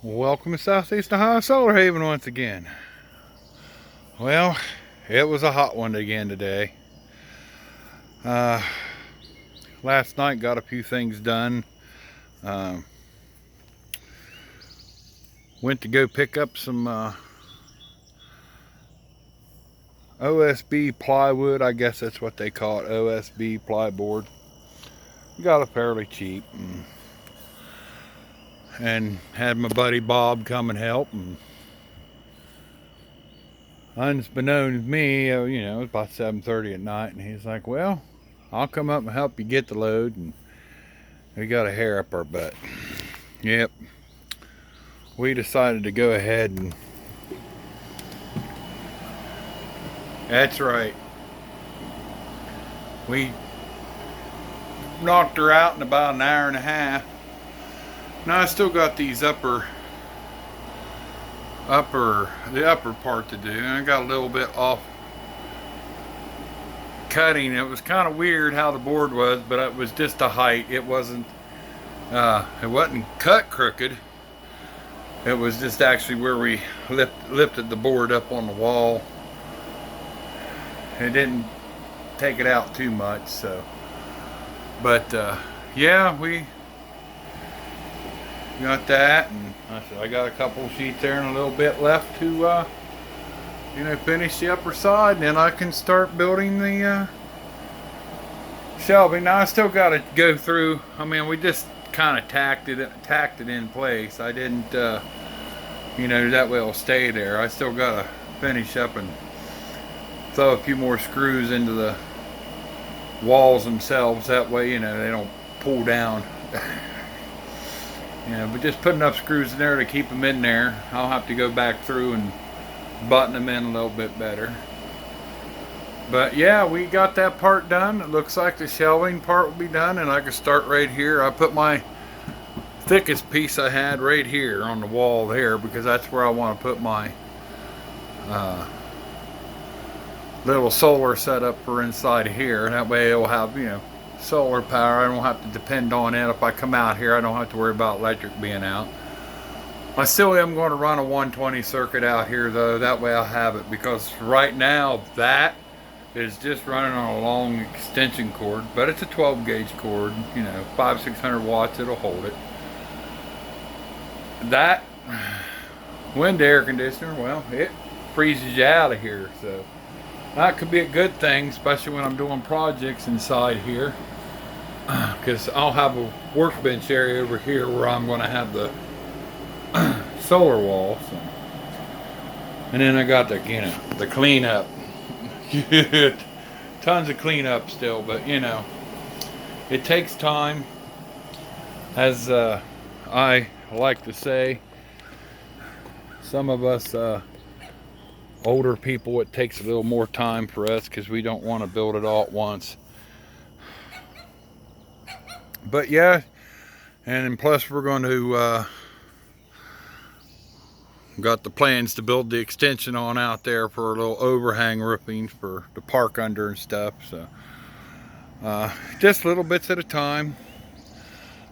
Welcome to Southeast Ohio Solar Haven once again. Well, it was a hot one again today. Last night got a few things done. Went to go pick up some OSB plywood. I guess that's what they call it, OSB plyboard. Got it fairly cheap. And had my buddy Bob come and help. And unbeknownst to me, it was about 7:30 at night, and he's like, "Well, I'll come up and help you get the load." And we got a hair up our butt. Yep. We decided to go ahead and. That's right. We knocked her out in about an hour and a half. Now I still got these the upper part to do. And I got a little bit off cutting. It was kind of weird how the board was, but it was just the height. It wasn't cut crooked. It was just actually where we lifted the board up on the wall. It didn't take it out too much, so. But yeah, we got that, and I got a couple of sheets there and a little bit left to finish the upper side, and then I can start building the shelving. Now I still got to go through. I mean, we just kind of tacked it in place. I didn't that way it'll stay there. I still got to finish up and throw a few more screws into the walls themselves. That way, they don't pull down. But just put enough screws in there to keep them in there. I'll have to go back through and button them in a little bit better. But yeah, we got that part done. It looks like the shelving part will be done, and I can start right here. I put my thickest piece I had right here on the wall there, because that's where I want to put my little solar setup for inside here. That way it'll have, solar power. I don't have to depend on it. If I come out here, I don't have to worry about electric being out. I still am going to run a 120 circuit out here though. That way I'll have it, because right now that is just running on a long extension cord, but it's a 12 gauge cord, 500-600 watts, it'll hold it. That wind air conditioner, well, it freezes you out of here, so that could be a good thing, especially when I'm doing projects inside here, because I'll have a workbench area over here where I'm going to have the solar wall. So. And then I got the cleanup. Tons of cleanup still, but it takes time. As I like to say, some of us older people, it takes a little more time for us because we don't want to build it all at once. But yeah, and plus we're going to got the plans to build the extension on out there for a little overhang roofing for the park under and stuff. So just little bits at a time.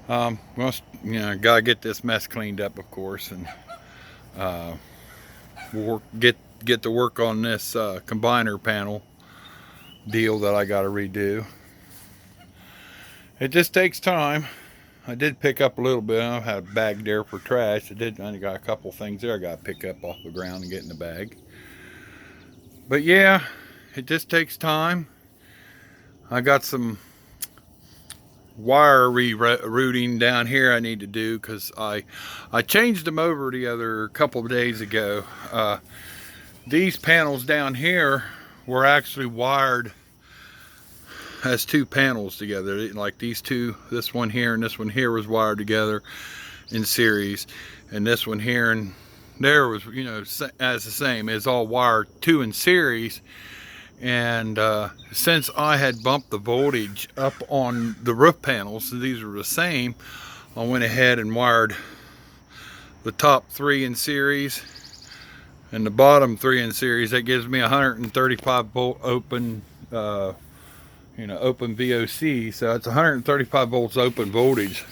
Well, gotta get this mess cleaned up, of course, and we'll get to work on this combiner panel deal that I got to redo. It just takes time. I did pick up a little bit. I had a bag there for trash. I got a couple things there I got to pick up off the ground and get in the bag. But yeah, it just takes time. I got some wire rerouting down here I need to do, because I changed them over the other couple of days ago. These panels down here were actually wired as two panels together, like these two, this one here and this one here was wired together in series, and this one here and there was as the same. It's all wired two in series. And since I had bumped the voltage up on the roof panels, so these were the same, I went ahead and wired the top three in series and the bottom three in series. That gives me 135 volt open open VOC, so it's 135 volts open voltage.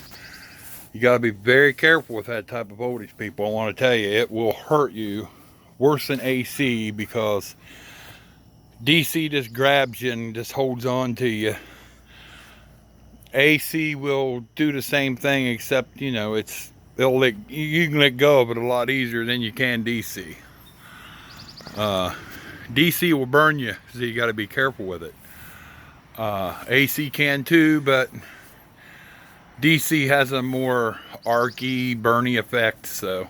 You got to be very careful with that type of voltage, people. I want to tell you, it will hurt you worse than AC, because DC just grabs you and just holds on to you. AC will do the same thing, except, you know, you can let go of it a lot easier than you can DC. DC will burn you, so you got to be careful with it. AC can too, but DC has a more arcy, burny effect, so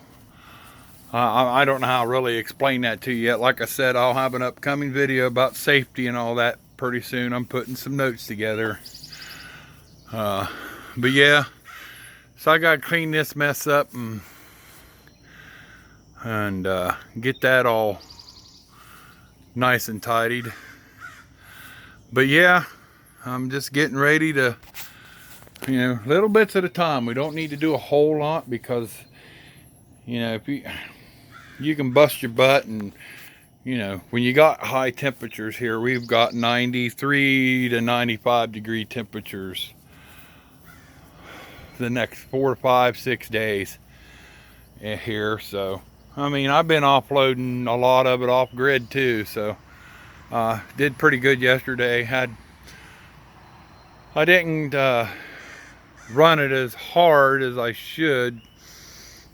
I don't know how to really explain that to you yet. Like I said, I'll have an upcoming video about safety and all that pretty soon. I'm putting some notes together. But yeah, so I gotta clean this mess up and get that all nice and tidied. But yeah, I'm just getting ready to, you know, little bits at a time. We don't need to do a whole lot, because, you know, if you can bust your butt, and, you know, when you got high temperatures here, we've got 93 to 95 degree temperatures the next 4 to 5, 6 days here. So I mean, I've been offloading a lot of it off grid too, so did pretty good yesterday. I didn't run it as hard as I should.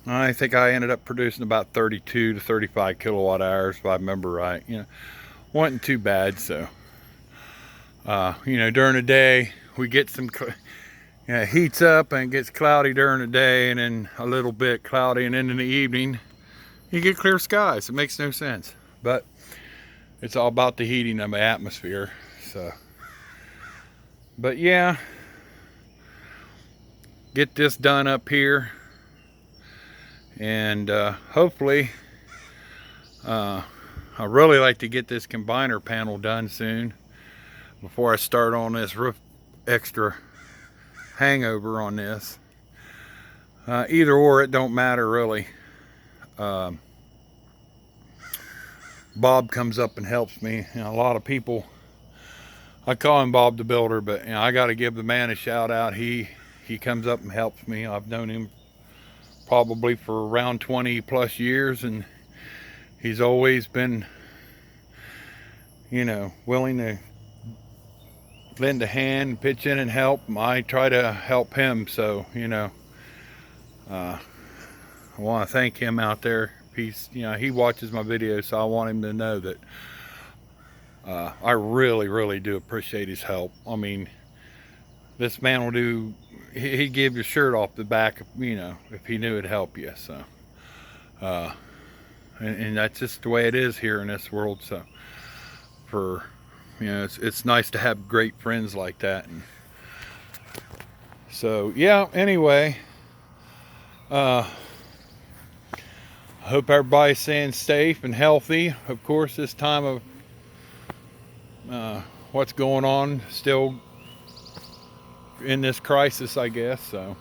I think I ended up producing about 32 to 35 kilowatt hours, if I remember right. You know, wasn't too bad. So you know, during the day we get some, you know, heats up and it gets cloudy during the day, and then a little bit cloudy, and then in the evening you get clear skies. It makes no sense, but it's all about the heating of the atmosphere. So, but yeah, get this done up here, and hopefully I really like to get this combiner panel done soon before I start on this roof extra hangover on this. Either or, it don't matter really. Bob comes up and helps me. You know, a lot of people, I call him Bob the Builder, but, you know, I got to give the man a shout out. He comes up and helps me. I've known him probably for around 20 plus years, and he's always been, you know, willing to lend a hand, pitch in and help. I try to help him, so, you know, I want to thank him out there. He's, you know, he watches my videos, so I want him to know that I really do appreciate his help. I mean, this man will do, he'd give your shirt off the back, you know, if he knew it'd help you. So and that's just the way it is here in this world. So for, you know, it's nice to have great friends like that. And so yeah, anyway, I hope everybody's staying safe and healthy. Of course, this time of what's going on, still in this crisis, I guess. So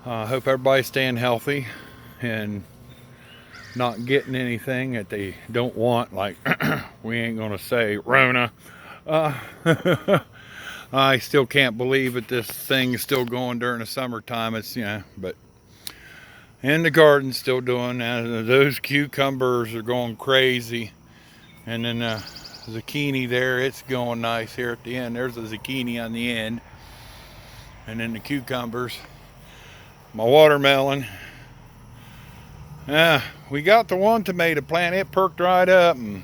I hope everybody's staying healthy and not getting anything that they don't want. Like, we ain't gonna say Rona. I still can't believe that this thing is still going during the summertime. It's, you know, but in the garden still doing that. Those cucumbers are going crazy, and then zucchini there, it's going nice here at the end. There's a zucchini on the end, and then the cucumbers. My watermelon, we got the one tomato plant, it perked right up. And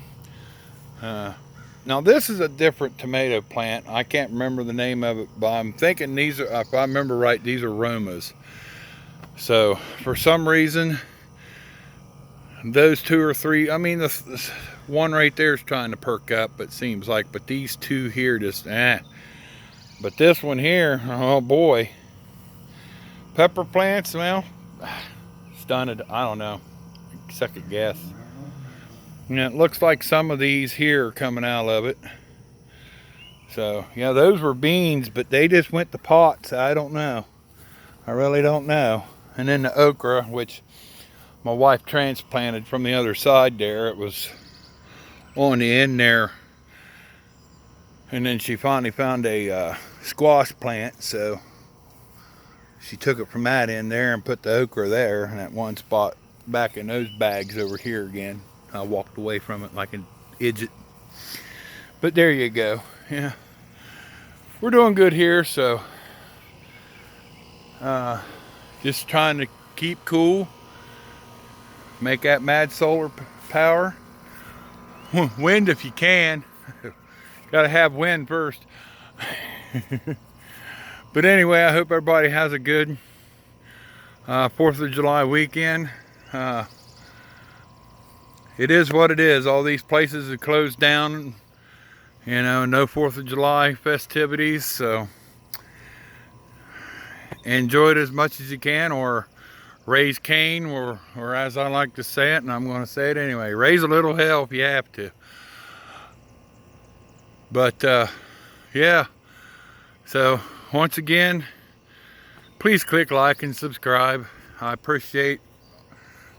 now this is a different tomato plant. I can't remember the name of it, but I'm thinking these are, if I remember right, these are Romas. So for some reason, those two or three, I mean, this one right there is trying to perk up, it seems like, but these two here just, But this one here, oh boy. Pepper plants, well, stunned, I don't know, second guess. And it looks like some of these here are coming out of it. So, yeah, those were beans, but they just went to pots. I don't know. I really don't know. And then the okra, which my wife transplanted from the other side there. It was on the end there. And then she finally found a squash plant, so she took it from that end there and put the okra there, and that one spot back in those bags over here again. I walked away from it like an idiot. But there you go. Yeah, we're doing good here, so just trying to keep cool, make that mad solar power. Wind if you can. Gotta have wind first. But anyway, I hope everybody has a good 4th of July weekend. It is what it is. All these places are closed down. You know, no 4th of July festivities. So enjoy it as much as you can, or raise Cain, or as I like to say it, and I'm going to say it anyway, raise a little hell if you have to. But yeah, so once again, please click like and subscribe. I appreciate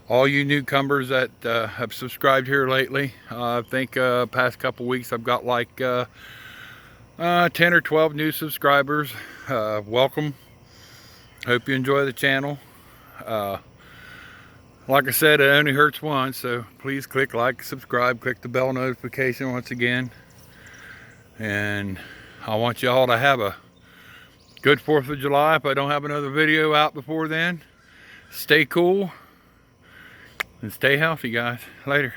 all you newcomers that have subscribed here lately. I think past couple weeks I've got like 10 or 12 new subscribers. Welcome. Hope you enjoy the channel. Like I said, it only hurts once, so please click like, subscribe, click the bell notification once again. And I want you all to have a good 4th of July. If I don't have another video out before then, stay cool and stay healthy, guys. Later.